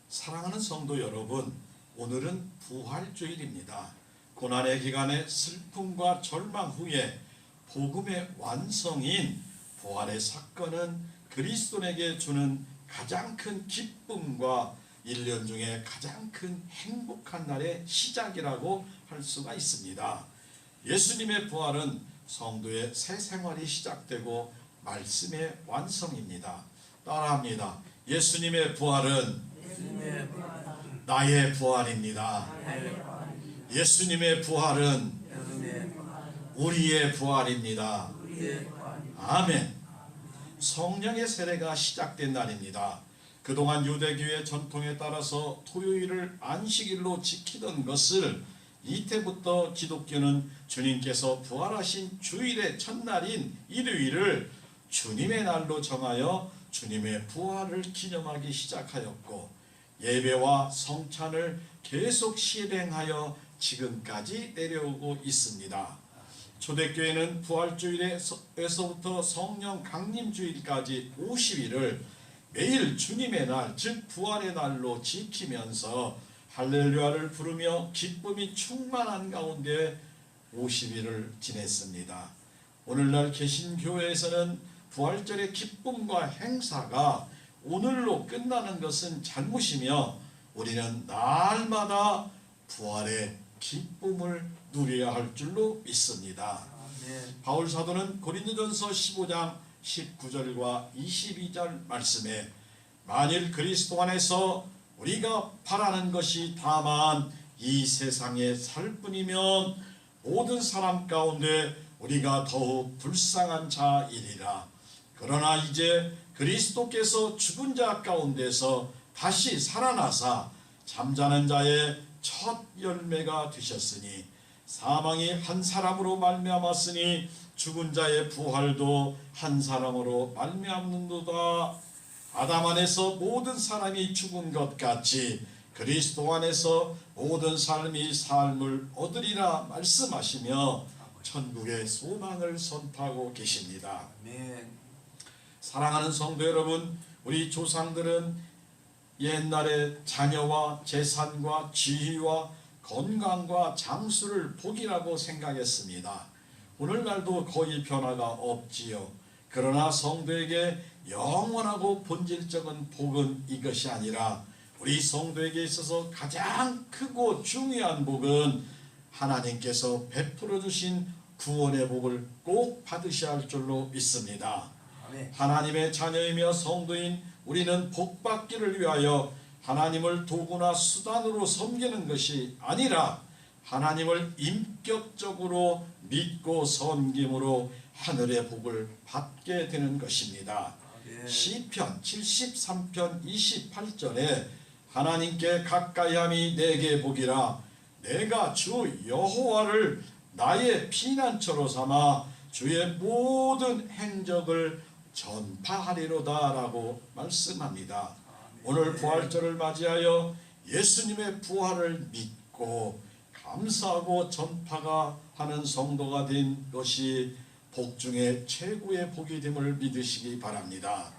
사랑하는 성도 여러분, 오늘은 부활주일입니다. 고난의 기간에 슬픔과 절망 후에 복음의 완성인 부활의 사건은 그리스도인에게 주는 가장 큰 기쁨과 1년 중에 가장 큰 행복한 날의 시작이라고 할 수가 있습니다. 예수님의 부활은 성도의 새 생활이 시작되고 말씀의 완성입니다. 따라합니다. 예수님의 부활은 나의 부활입니다. 예수님의 부활은 우리의 부활입니다. 아멘. 성령의 세례가 시작된 날입니다. 그동안 유대교의 전통에 따라서 토요일을 안식일로 지키던 것을 이때부터 기독교는 주님께서 부활하신 주일의 첫날인 일요일을 주님의 날로 정하여 주님의 부활을 기념하기 시작하였고, 예배와 성찬을 계속 실행하여 지금까지 내려오고 있습니다. 초대교회는 부활주일에서부터 성령 강림주일까지 50일을 매일 주님의 날, 즉 부활의 날로 지키면서 할렐루야를 부르며 기쁨이 충만한 가운데 50일을 지냈습니다. 오늘날 개신교회에서는 부활절의 기쁨과 행사가 오늘로 끝나는 것은 잘못이며, 우리는 날마다 부활의 기쁨을 누려야 할 줄로 믿습니다. 바울 사도는 고린도전서 15장 19절과 22절 말씀에, 만일 그리스도 안에서 우리가 바라는 것이 다만 이 세상에 살 뿐이면 모든 사람 가운데 우리가 더욱 불쌍한 자이리라. 그러나 이제 그리스도께서 죽은 자 가운데서 다시 살아나사 잠자는 자의 첫 열매가 되셨으니, 사망이 한 사람으로 말미암았으니 죽은 자의 부활도 한 사람으로 말미암는도다. 아담 안에서 모든 사람이 죽은 것 같이 그리스도 안에서 모든 사람이 삶을 얻으리라 말씀하시며 천국의 소망을 선포하고 계십니다. 사랑하는 성도 여러분, 우리 조상들은 옛날에 자녀와 재산과 지위와 건강과 장수를 복이라고 생각했습니다. 오늘날도 거의 변화가 없지요. 그러나 성도에게 영원하고 본질적인 복은 이것이 아니라, 우리 성도에게 있어서 가장 크고 중요한 복은 하나님께서 베풀어 주신 구원의 복을 꼭 받으셔야 할 줄로 믿습니다. 하나님의 자녀이며 성도인 우리는 복 받기를 위하여 하나님을 도구나 수단으로 섬기는 것이 아니라 하나님을 인격적으로 믿고 섬김으로 하늘의 복을 받게 되는 것입니다. 시편 73편 28절에 하나님께 가까이함이 내게 복이라, 내가 주 여호와를 나의 피난처로 삼아 주의 모든 행적을 전파하리로다 라고 말씀합니다. 오늘 부활절을 맞이하여 예수님의 부활을 믿고 감사하고 전파가 하는 성도가 된 것이 복 중에 최고의 복이 됨을 믿으시기 바랍니다.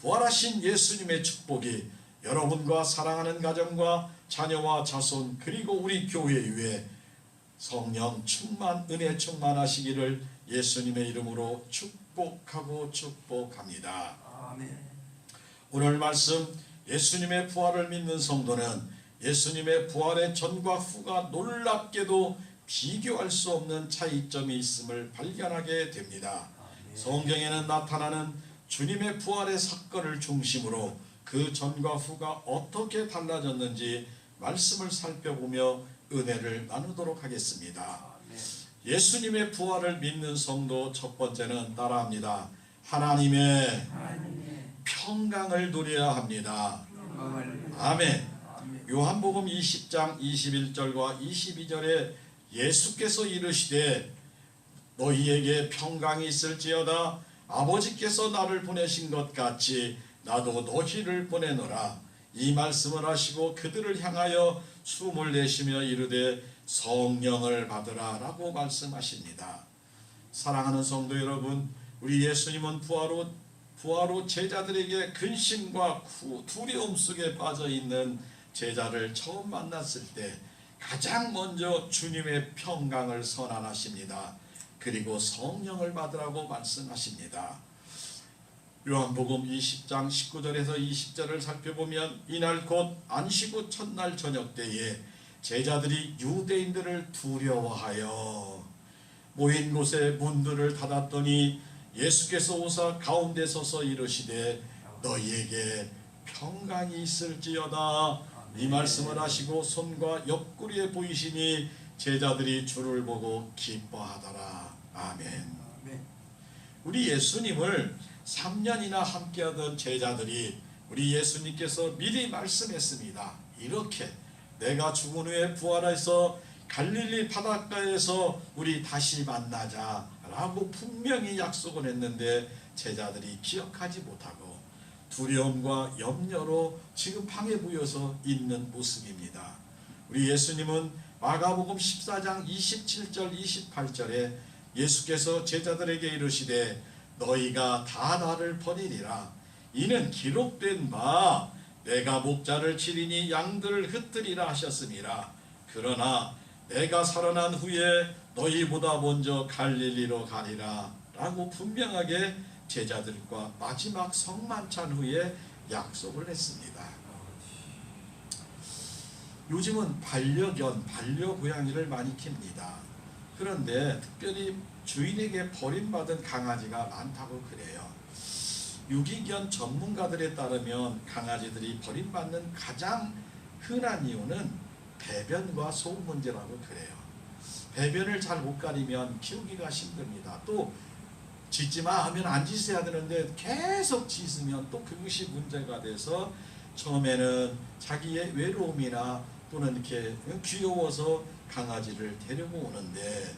부활하신 예수님의 축복이 여러분과 사랑하는 가정과 자녀와 자손 그리고 우리 교회 위에 성령 충만, 은혜 충만하시기를 예수님의 이름으로 축복하고 축복합니다. 오늘 말씀, 예수님의 부활을 믿는 성도는 예수님의 부활의 전과 후가 놀랍게도 비교할 수 없는 차이점이 있음을 발견하게 됩니다. 성경에는 나타나는 주님의 부활의 사건을 중심으로 그 전과 후가 어떻게 달라졌는지 말씀을 살펴보며 은혜를 나누도록 하겠습니다. 예수님의 부활을 믿는 성도 첫 번째는 따라합니다. 하나님의 평강을 누려야 합니다. 아멘. 요한복음 20장 21절과 22절에 예수께서 이르시되 너희에게 평강이 있을지어다. 아버지께서 나를 보내신 것 같이 나도 너희를 보내노라. 이 말씀을 하시고 그들을 향하여 숨을 내쉬며 이르되 성령을 받으라 라고 말씀하십니다. 사랑하는 성도 여러분, 우리 예수님은 부활 후 제자들에게 근심과 두려움 속에 빠져 있는 제자를 처음 만났을 때 가장 먼저 주님의 평강을 선언하십니다. 그리고 성령을 받으라고 말씀하십니다. 요한복음 20장 19절에서 20절을 살펴보면 이날 곧 안식 후 첫날 저녁 때에 제자들이 유대인들을 두려워하여 모인 곳에 문들을 닫았더니 예수께서 오사 가운데 서서 이르시되 너희에게 평강이 있을지어다. 이 말씀을 하시고 손과 옆구리에 보이시니 제자들이 주를 보고 기뻐하더라. 아멘. 우리 예수님을 3년이나 함께하던 제자들이 우리 예수님께서 미리 말씀했습니다. 이렇게 내가 죽은 후에 부활해서 갈릴리 바닷가에서 우리 다시 만나자 라고 분명히 약속을 했는데 제자들이 기억하지 못하고 두려움과 염려로 지금 방에 모여서 있는 모습입니다. 우리 예수님은 마가복음 14장 27절 28절에 예수께서 제자들에게 이르시되 너희가 다 나를 버리리라. 이는 기록된 바 내가 목자를 치리니 양들을 흩뜨리라 하셨음이라. 그러나 내가 살아난 후에 너희보다 먼저 갈릴리로 가리라 라고 분명하게 제자들과 마지막 성만찬 후에 약속을 했습니다. 요즘은 반려견, 반려고양이를 많이 킵니다. 그런데 특별히 주인에게 버림받은 강아지가 많다고 그래요. 유기견 전문가들에 따르면 강아지들이 버림받는 가장 흔한 이유는 배변과 소음 문제라고 그래요. 배변을 잘 못 가리면 키우기가 힘듭니다. 또 짖지마 하면 안 짖어야 되는데 계속 짖으면 또 그것이 문제가 돼서 처음에는 자기의 외로움이나 또는 이렇게 귀여워서 강아지를 데리고 오는데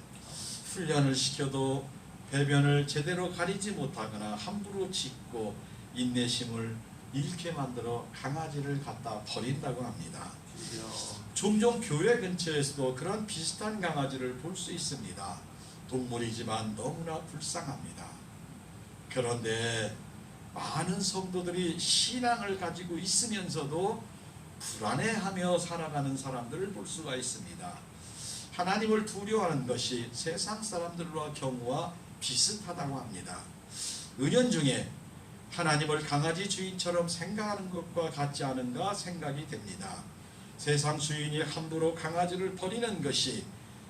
훈련을 시켜도 배변을 제대로 가리지 못하거나 함부로 짖고 인내심을 잃게 만들어 강아지를 갖다 버린다고 합니다. 종종 교회 근처에서도 그런 비슷한 강아지를 볼 수 있습니다. 동물이지만 너무나 불쌍합니다. 그런데 많은 성도들이 신앙을 가지고 있으면서도 불안해하며 살아가는 사람들을 볼 수가 있습니다. 하나님을 두려워하는 것이 세상 사람들과 경우와 비슷하다고 합니다. 은연중에 하나님을 강아지 주인처럼 생각하는 것과 같지 않은가 생각이 됩니다. 세상 주인이 함부로 강아지를 버리는 것이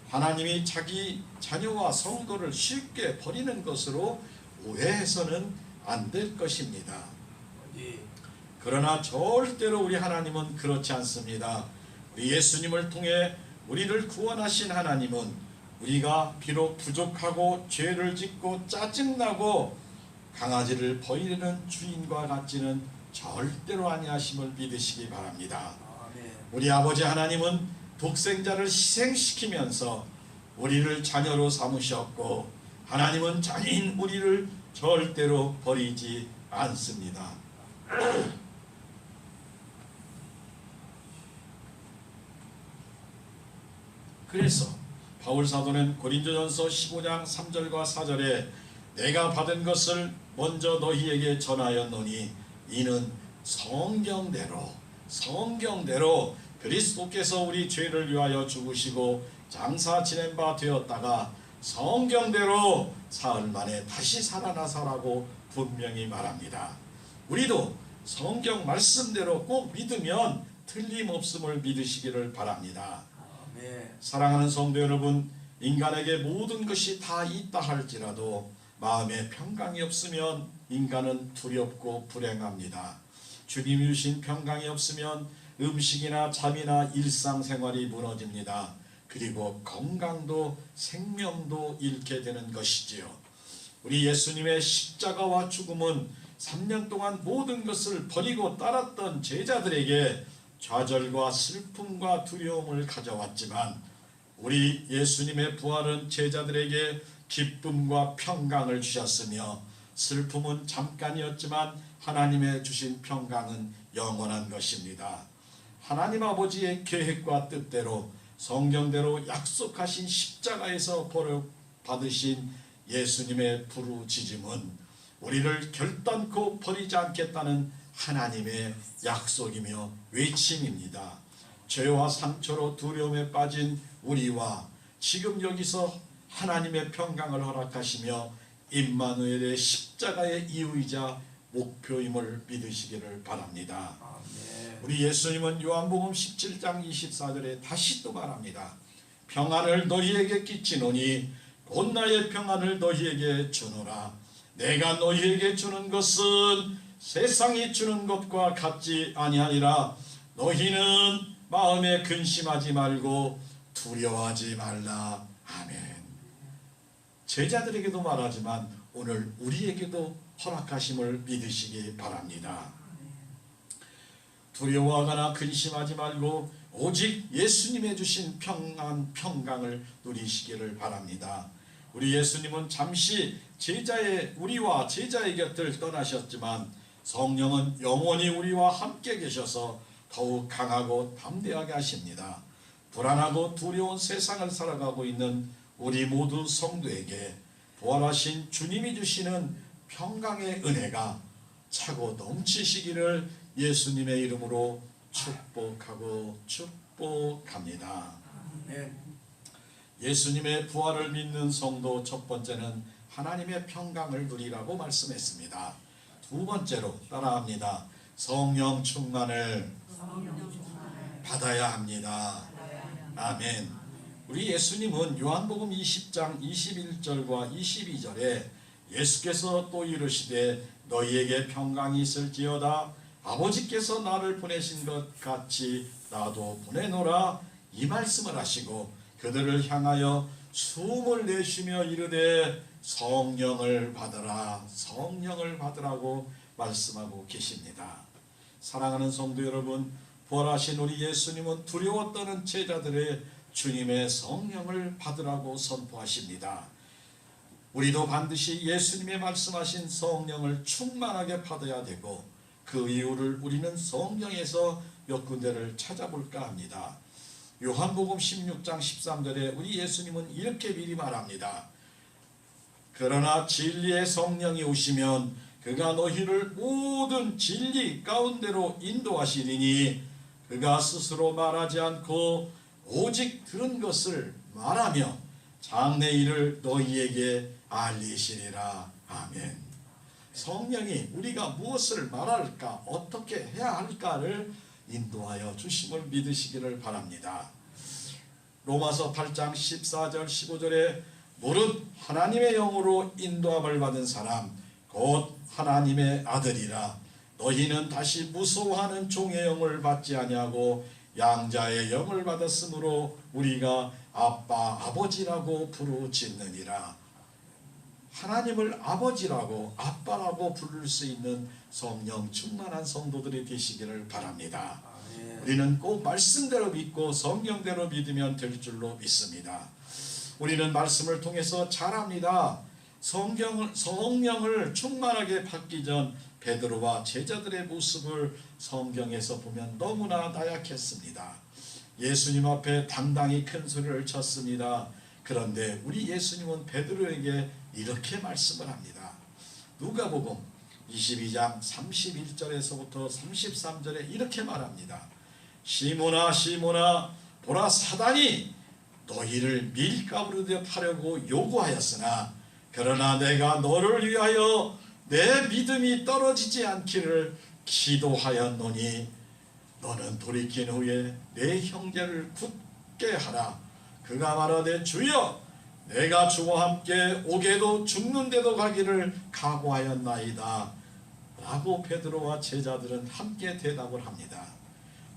하나님이 자기 자녀와 성도를 쉽게 버리는 것으로 오해해서는 안 될 것입니다. 그러나 절대로 우리 하나님은 그렇지 않습니다. 우리 예수님을 통해 우리를 구원하신 하나님은 우리가 비록 부족하고 죄를 짓고 짜증나고 강아지를 버리는 주인과 같지는 절대로 아니하심을 믿으시기 바랍니다. 우리 아버지 하나님은 독생자를 희생시키면서 우리를 자녀로 삼으셨고 하나님은 자녀인 우리를 절대로 버리지 않습니다. 그래서 바울 사도는 고린도전서 15장 3절과 4절에 내가 받은 것을 먼저 너희에게 전하였노니 이는 성경대로 그리스도께서 우리 죄를 위하여 죽으시고 장사 지낸 바 되었다가 성경대로 사흘 만에 다시 살아나서라고 분명히 말합니다. 우리도 성경 말씀대로 꼭 믿으면 틀림없음을 믿으시기를 바랍니다. 사랑하는 성도 여러분, 인간에게 모든 것이 다 있다 할지라도 마음에 평강이 없으면 인간은 두렵고 불행합니다. 주님이 주신 평강이 없으면 음식이나 잠이나 일상생활이 무너집니다. 그리고 건강도 생명도 잃게 되는 것이지요. 우리 예수님의 십자가와 죽음은 3년 동안 모든 것을 버리고 따랐던 제자들에게 좌절과 슬픔과 두려움을 가져왔지만 우리 예수님의 부활은 제자들에게 기쁨과 평강을 주셨으며 슬픔은 잠깐이었지만 하나님의 주신 평강은 영원한 것입니다. 하나님 아버지의 계획과 뜻대로 성경대로 약속하신 십자가에서 벌을 받으신 예수님의 부르짖음은 우리를 결단코 버리지 않겠다는 하나님의 약속이며 외침입니다. 죄와 상처로 두려움에 빠진 우리와 지금 여기서 하나님의 평강을 허락하시며 임마누엘의 십자가의 이유이자 목표임을 믿으시기를 바랍니다. 우리 예수님은 요한복음 17장 24절에 다시 또 말합니다. 평안을 너희에게 끼치노니 곧 나의 평안을 너희에게 주노라. 내가 너희에게 주는 것은 세상이 주는 것과 같지 아니하니라. 너희는 마음에 근심하지 말고 두려워하지 말라. 아멘. 제자들에게도 말하지만 오늘 우리에게도 허락하심을 믿으시기 바랍니다. 두려워하거나 근심하지 말고 오직 예수님의 주신 평안, 평강을 누리시기를 바랍니다. 우리 예수님은 잠시 우리와 제자의 곁을 떠나셨지만 성령은 영원히 우리와 함께 계셔서 더욱 강하고 담대하게 하십니다. 불안하고 두려운 세상을 살아가고 있는 우리 모두 성도에게 부활하신 주님이 주시는 평강의 은혜가 차고 넘치시기를 예수님의 이름으로 축복하고 축복합니다. 예수님의 부활을 믿는 성도 첫 번째는 하나님의 평강을 누리라고 말씀했습니다. 두 번째로 따라합니다. 성령 충만을 받아야 합니다. 아멘. 우리 예수님은 요한복음 20장 21절과 22절에 예수께서 또 이르시되 너희에게 평강이 있을지어다. 아버지께서 나를 보내신 것 같이 나도 보내노라. 이 말씀을 하시고 그들을 향하여 숨을 내쉬며 이르되 성령을 받으라. 성령을 받으라고 말씀하고 계십니다. 사랑하는 성도 여러분, 부활하신 우리 예수님은 두려워 떠는 제자들의 주님의 성령을 받으라고 선포하십니다. 우리도 반드시 예수님의 말씀하신 성령을 충만하게 받아야 되고 그 이유를 우리는 성경에서 몇 군데를 찾아볼까 합니다. 요한복음 16장 13절에 우리 예수님은 이렇게 미리 말합니다. 그러나 진리의 성령이 오시면 그가 너희를 모든 진리 가운데로 인도하시리니 그가 스스로 말하지 않고 오직 들은 것을 말하며 장래 일을 너희에게 알리시리라. 아멘. 성령이 우리가 무엇을 말할까, 어떻게 해야 할까를 인도하여 주심을 믿으시기를 바랍니다. 로마서 8장 14절 15절에 무릇 하나님의 영으로 인도함을 받은 사람 곧 하나님의 아들이라. 너희는 다시 무서워하는 종의 영을 받지 아니하고 양자의 영을 받았으므로 우리가 아빠 아버지라고 부르짖느니라. 하나님을 아버지라고 아빠라고 부를 수 있는 성령 충만한 성도들이 되시기를 바랍니다. 우리는 꼭 말씀대로 믿고 성경대로 믿으면 될 줄로 믿습니다. 우리는 말씀을 통해서 자랍니다. 성령을 충만하게 받기 전 베드로와 제자들의 모습을 성경에서 보면 너무나 나약했습니다. 예수님 앞에 당당히 큰 소리를 쳤습니다. 그런데 우리 예수님은 베드로에게 이렇게 말씀을 합니다. 누가복음 22장 31절에서부터 33절에 이렇게 말합니다. 시몬아 시몬아 보라 사단이 너희를 밀가루로 하려고 요구하였으나 그러나 내가 너를 위하여 내 믿음이 떨어지지 않기를 기도하였노니 너는 돌이킨 후에 내 형제를 굳게 하라. 그가 말하되 주여 내가 주와 함께 오게도 죽는데도 가기를 각오하였나이다 라고 베드로와 제자들은 함께 대답을 합니다.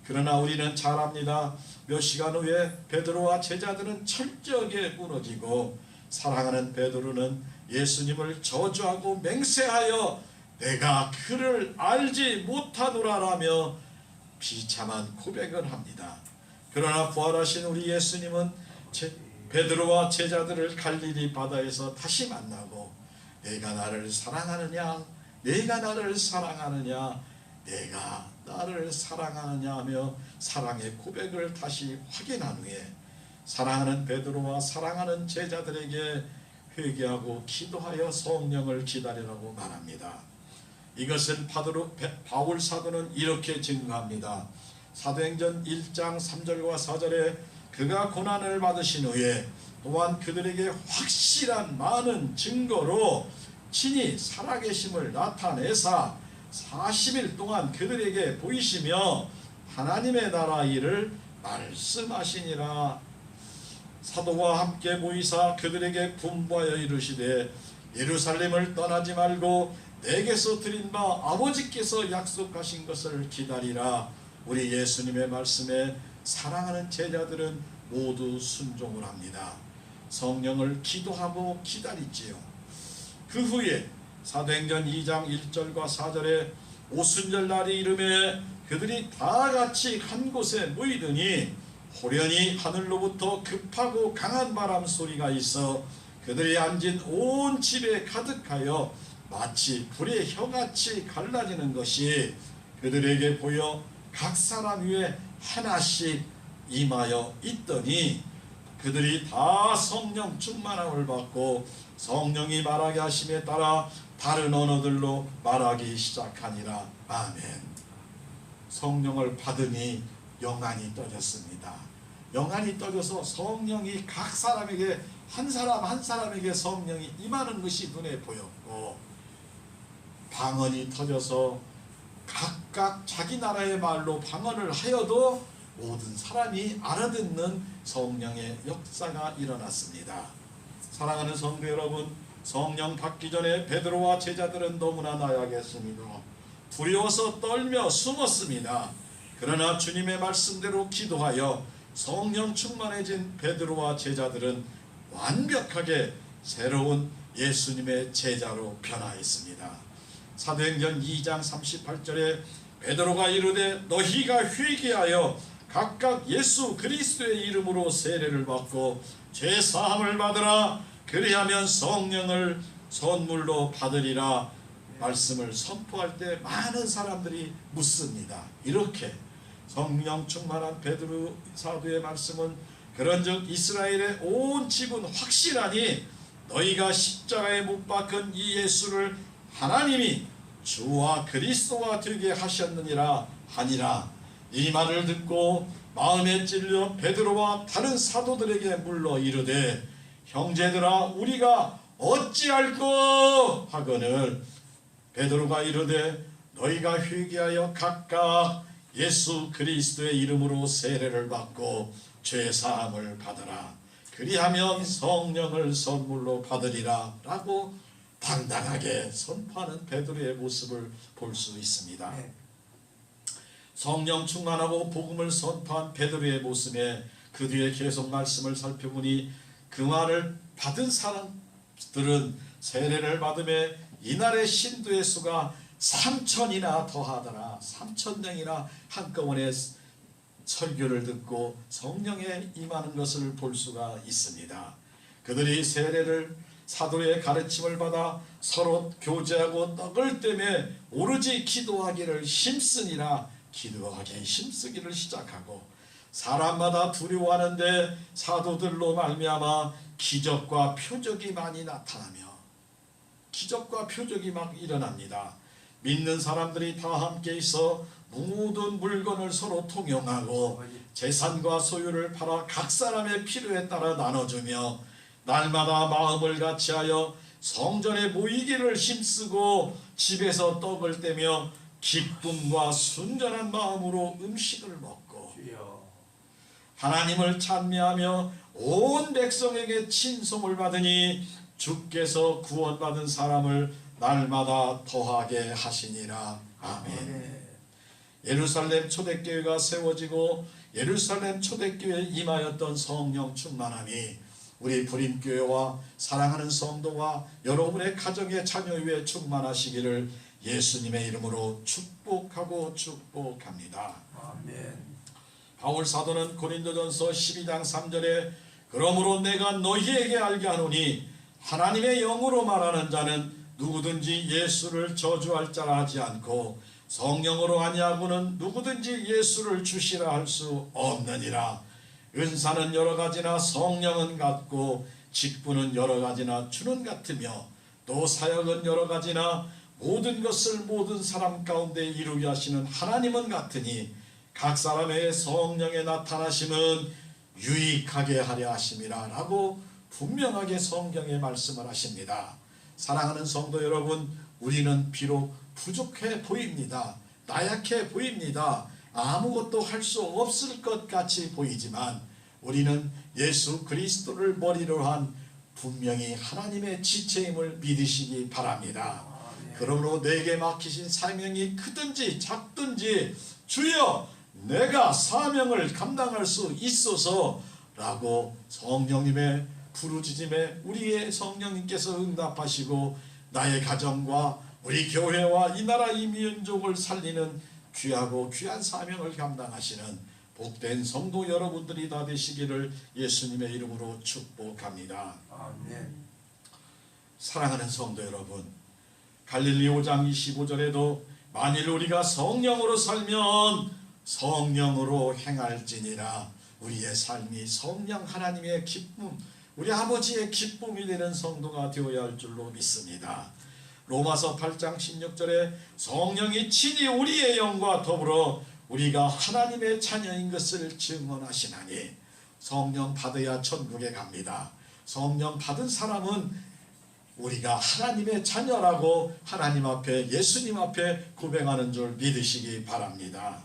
그러나 우리는 잘 압니다. 몇 시간 후에 베드로와 제자들은 철저하게 무너지고 사랑하는 베드로는 예수님을 저주하고 맹세하여 내가 그를 알지 못하노라라며 비참한 고백을 합니다. 그러나 부활하신 우리 예수님은 베드로와 제자들을 갈릴리 바다에서 다시 만나고 내가 나를 사랑하느냐 내가 나를 사랑하느냐 내가 나를 사랑하느냐 하며 사랑의 고백을 다시 확인한 후에 사랑하는 베드로와 사랑하는 제자들에게 회개하고 기도하여 성령을 기다리라고 말합니다. 이것을 바울 사도는 이렇게 증거합니다. 사도행전 1장 3절과 4절에 그가 고난을 받으신 후에 또한 그들에게 확실한 많은 증거로 친히 살아계심을 나타내사 40일 동안 그들에게 보이시며 하나님의 나라 일을 말씀하시니라. 사도와 함께 모이사 그들에게 분부하여 이르시되 예루살렘을 떠나지 말고 내게서 드린 바 아버지께서 약속하신 것을 기다리라. 우리 예수님의 말씀에 사랑하는 제자들은 모두 순종을 합니다. 성령을 기도하고 기다리지요. 그 후에 사도행전 2장 1절과 4절에 오순절 날이 이르매 그들이 다 같이 한 곳에 모이더니 호련히 하늘로부터 급하고 강한 바람 소리가 있어 그들이 앉은 온 집에 가득하여 마치 불의 혀같이 갈라지는 것이 그들에게 보여 각 사람 위에 하나씩 임하여 있더니 그들이 다 성령 충만함을 받고 성령이 말하게 하심에 따라 다른 언어들로 말하기 시작하니라. 아멘. 성령을 받으니 영안이 떠졌습니다. 영안이 떠져서 성령이 각 사람에게 한 사람 한 사람에게 성령이 임하는 것이 눈에 보였고 방언이 터져서 각각 자기 나라의 말로 방언을 하여도 모든 사람이 알아듣는 성령의 역사가 일어났습니다. 사랑하는 성도 여러분, 성령 받기 전에 베드로와 제자들은 너무나 나약했습니다. 두려워서 떨며 숨었습니다. 그러나 주님의 말씀대로 기도하여 성령 충만해진 베드로와 제자들은 완벽하게 새로운 예수님의 제자로 변화했습니다. 사도행전 2장 38절에 베드로가 이르되 너희가 회개하여 각각 예수 그리스도의 이름으로 세례를 받고 죄 사함을 받으라. 그리하면 성령을 선물로 받으리라. 말씀을 선포할 때 많은 사람들이 묻습니다. 이렇게 성령 충만한 베드로 사도의 말씀은 그런즉 이스라엘의 온 집은 확실하니 너희가 십자가에 못 박은 이 예수를 하나님이 주와 그리스도가 되게 하셨느니라 하니라. 이 말을 듣고 마음에 찔려 베드로와 다른 사도들에게 물러 이르되 형제들아 우리가 어찌할꼬 하거늘 베드로가 이르되 너희가 회개하여 각각 예수 그리스도의 이름으로 세례를 받고 죄 사함을 받으라. 그리하면 성령을 선물로 받으리라 라고 당당하게 선포하는 베드로의 모습을 볼 수 있습니다. 성령 충만하고 복음을 선포한 베드로의 모습에 그 뒤에 계속 말씀을 살펴보니 그 말을 받은 사람들은 세례를 받음에 이날의 신도의 수가 3,000이나 더하더라. 3,000명이나 한꺼번에 설교를 듣고 성령에 임하는 것을 볼 수가 있습니다. 그들이 세례를 사도의 가르침을 받아 서로 교제하고 떡을 떼매 오로지 기도하기를 힘쓰니라. 기도하기 힘쓰기를 시작하고 사람마다 두려워하는데 사도들로 말미암아 기적과 표적이 많이 나타나며 기적과 표적이 막 일어납니다. 믿는 사람들이 다 함께 있어 모든 물건을 서로 통용하고 재산과 소유를 팔아 각 사람의 필요에 따라 나눠주며 날마다 마음을 같이하여 성전에 모이기를 힘쓰고 집에서 떡을 떼며 기쁨과 순전한 마음으로 음식을 먹고 하나님을 찬미하며 온 백성에게 친송을 받으니 주께서 구원받은 사람을 날마다 더하게 하시니라. 아멘. 예루살렘 초대교회가 세워지고 예루살렘 초대교회에 임하였던 성령 충만함이 우리 불임교회와 사랑하는 성도와 여러분의 가정의 자녀 위에 충만하시기를 예수님의 이름으로 축복하고 축복합니다. 아멘. 바울 사도는 고린도전서 12장 3절에 그러므로 내가 너희에게 알게 하노니 하나님의 영으로 말하는 자는 누구든지 예수를 저주할 자라 하지 않고 성령으로 아니하고는 누구든지 예수를 주시라 할 수 없느니라. 은사는 여러 가지나 성령은 같고 직분은 여러 가지나 주는 같으며 또 사역은 여러 가지나 모든 것을 모든 사람 가운데 이루게 하시는 하나님은 같으니 각 사람의 성령의 나타나심은 유익하게 하려 하심이라 라고 분명하게 성경에 말씀을 하십니다. 사랑하는 성도 여러분, 우리는 비록 부족해 보입니다. 나약해 보입니다. 아무것도 할 수 없을 것 같이 보이지만 우리는 예수 그리스도를 머리로 한 분명히 하나님의 지체임을 믿으시기 바랍니다. 그러므로 내게 맡기신 사명이 크든지 작든지 주여 내가 사명을 감당할 수 있소서 라고 성령님의 부르짖음에 우리의 성령님께서 응답하시고 나의 가정과 우리 교회와 이 나라 이 민족을 살리는 귀하고 귀한 사명을 감당하시는 복된 성도 여러분들이 다 되시기를 예수님의 이름으로 축복합니다. 아멘. 사랑하는 성도 여러분, 갈릴리 5장 25절에도 만일 우리가 성령으로 살면 성령으로 행할지니라, 우리의 삶이 성령 하나님의 기쁨, 우리 아버지의 기쁨이 되는 성도가 되어야 할 줄로 믿습니다. 로마서 8장 16절에 성령이 친히 우리의 영과 더불어 우리가 하나님의 자녀인 것을 증언하시나니, 성령 받아야 천국에 갑니다. 성령 받은 사람은 우리가 하나님의 자녀라고 하나님 앞에 예수님 앞에 고백하는 줄 믿으시기 바랍니다.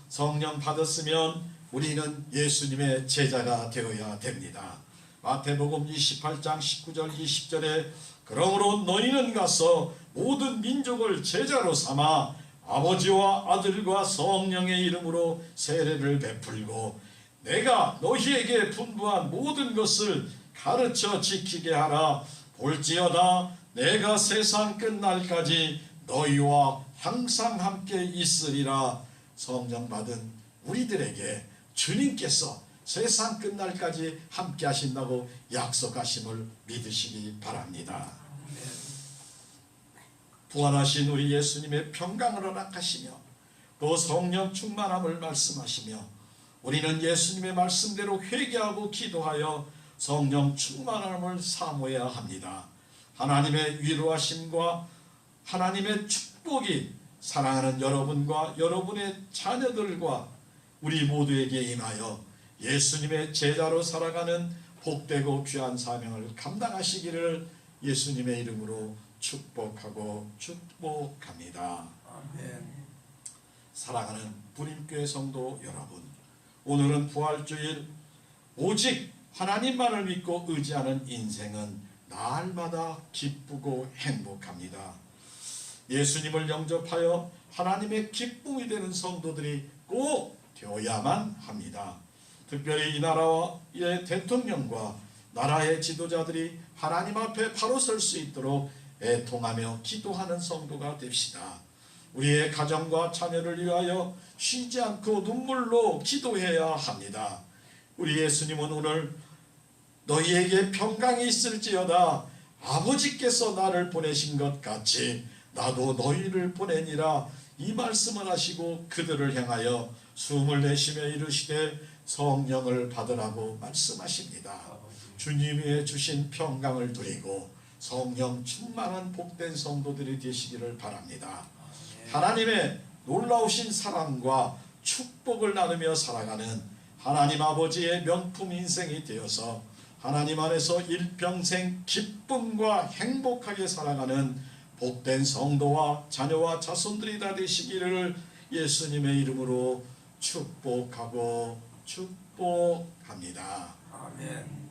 성령 받았으면 우리는 예수님의 제자가 되어야 됩니다. 마태복음 28장 19절 20절에 그러므로 너희는 가서 모든 민족을 제자로 삼아 아버지와 아들과 성령의 이름으로 세례를 베풀고 내가 너희에게 분부한 모든 것을 가르쳐 지키게 하라. 볼지어다 내가 세상 끝날까지 너희와 항상 함께 있으리라. 성령 받은 우리들에게 주님께서 세상 끝날까지 함께 하신다고 약속하심을 믿으시기 바랍니다. 부활하신 우리 예수님의 평강을 허락하시며 또 성령 충만함을 말씀하시며 우리는 예수님의 말씀대로 회개하고 기도하여 성령 충만함을 사모해야 합니다. 하나님의 위로하심과 하나님의 축복이 사랑하는 여러분과 여러분의 자녀들과 우리 모두에게 임하여 예수님의 제자로 살아가는 복되고 귀한 사명을 감당하시기를 예수님의 이름으로 축복하고 축복합니다. 아멘. 사랑하는 부림교회 성도 여러분, 오늘은 부활주일, 오직 하나님만을 믿고 의지하는 인생은 날마다 기쁘고 행복합니다. 예수님을 영접하여 하나님의 기쁨이 되는 성도들이 꼭 되어야만 합니다. 특별히 이 나라의 대통령과 나라의 지도자들이 하나님 앞에 바로 설 수 있도록 애통하며 기도하는 성도가 됩시다. 우리의 가정과 자녀를 위하여 쉬지 않고 눈물로 기도해야 합니다. 우리 예수님은 오늘 너희에게 평강이 있을지어다 아버지께서 나를 보내신 것 같이 나도 너희를 보내니라, 이 말씀을 하시고 그들을 향하여 숨을 내쉬며 이르시되 성령을 받으라고 말씀하십니다. 주님이 주신 평강을 누리고 성령 충만한 복된 성도들이 되시기를 바랍니다. 하나님의 놀라우신 사랑과 축복을 나누며 살아가는 하나님 아버지의 명품 인생이 되어서 하나님 안에서 일평생 기쁨과 행복하게 살아가는 복된 성도와 자녀와 자손들이 다 되시기를 예수님의 이름으로 축복하고 축복합니다. 아멘.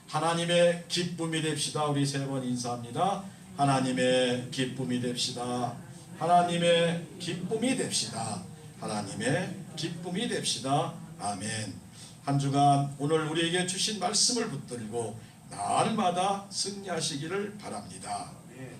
하나님의 기쁨이 됩시다. 우리 세 번 인사합니다. 하나님의 기쁨이 됩시다. 하나님의 기쁨이 됩시다. 하나님의 기쁨이 됩시다. 아멘. 한 주간 오늘 우리에게 주신 말씀을 붙들고 날마다 승리하시기를 바랍니다. 아멘.